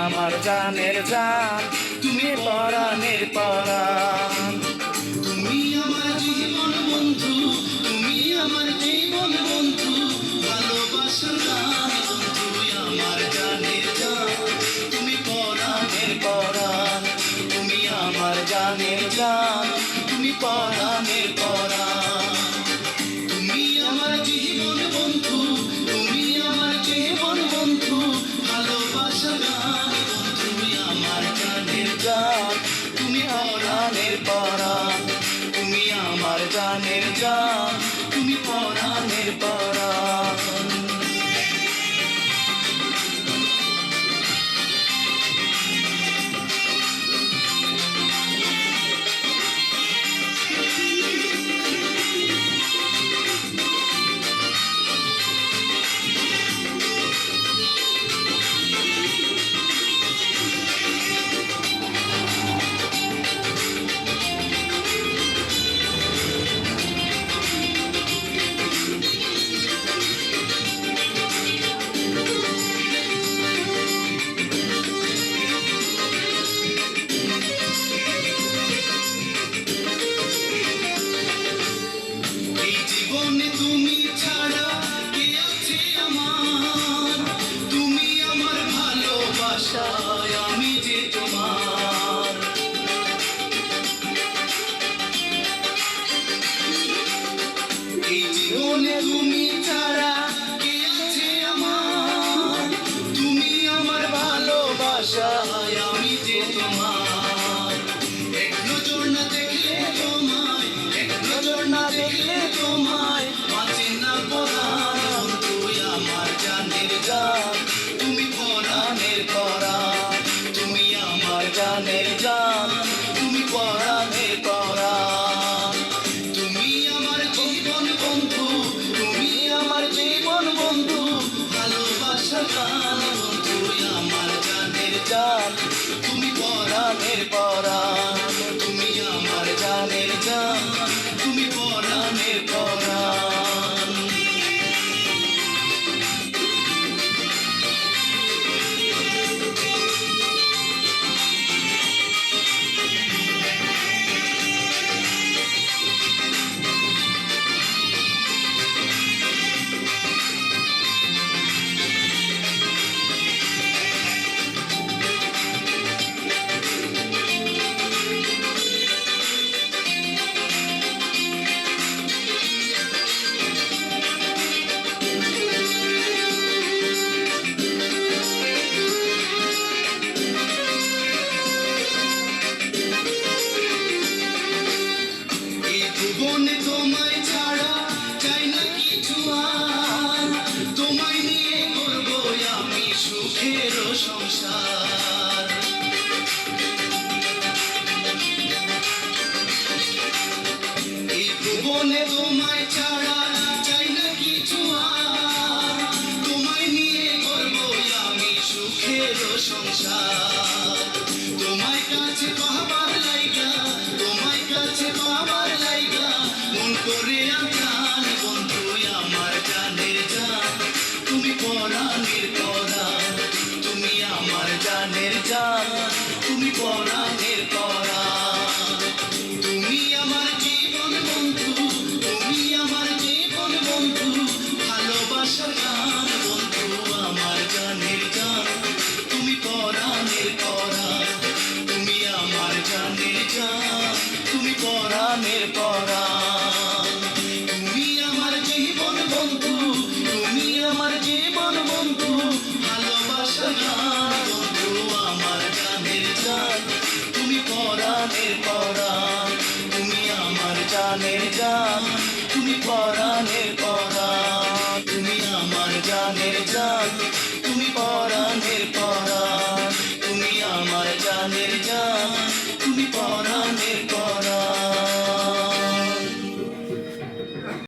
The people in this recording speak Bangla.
আমার জানের জান, তুমি পরাণের পরাণ। তুমি আমার জীবন বন্ধু, তুমি আমার জীবন বন্ধু, ভালোবাসার গান বন্ধু আমার জানের জান, তুমি পরাণের পরাণ, তুমি আমার জানের জান, তুমি পরাণের পরাণ। তুমি আমার জীবন বন্ধু, তুমি আমার জীবন বন্ধু, ভালোবাসার গান বন্ধু আমার জানের জান, তুমি পরাণের পরাণ, তুমি আমার জানের জান, তুমি পরাণের পরাণ। এই জীবনে তুমি ছাড়া কে আছে আমার, তুমি আমার ভালোবাসায় আমি যে তোমার। এই জীবনে তুমি ছাড়া কে আছে আমার, তুমি আমার ভালোবাসায় আমি যে তোমার। এক নজর না দেখলে তোমায়, এক নজর না দেখলে তোমায়, বাঁচে না পরাণ তুই আমার জানের জান, তুমি পরাণের পরাণ, তুমি আমার জানের জান, তুমি পরাণের পরাণ। তুমি আমার জীবন বন্ধু, তুমি আমার জীবন বন্ধু, ভালোবাসার গান বন্ধু আমার জানের জান, তুমি পরাণের পরাণ, তুমি আমার জানের জান, তুমি পরাণের পরাণ। এই জীবনে তোমায় ছাড়া চাই না কিছু আর, তোমায় নিয়ে করবো আমি সুখের সংসার। এই জীবনে তোমায় ছাড়া চাই না কিছু আর, তোমায় নিয়ে করবো আমি সুখের সংসার। তোমায় কাছে পাবার লাইগা, তোমায় কাছে পাবার লাইগা, মন করে আজান বন্ধু আমার জানের জান, তুমি পরাণের পরাণ, তুমি আমার জানের জান, তুমি পরাণের পরাণ। তুমি আমার জীবন বন্ধু, তুমি আমার জীবন বন্ধু, ভালোবাসার গান বন্ধু আমার জানের জান, তুমি পরাণের পরাণ, তুমি আমার জানের জান, তুমি পরাণের পরাণ। তুমি আমার জীবন বন্ধু, তুমি আমার জীবন বন্ধু, ভালোবাসার গান বন্ধু আমার জানের জান, তুমি পরাণের পরাণ, তুমি আমার জানের জান, তুমি পরাণের পরাণ। তুমি আমার জানের জান, তুমি পরাণের পরাণ, তুমি আমার জানের জান,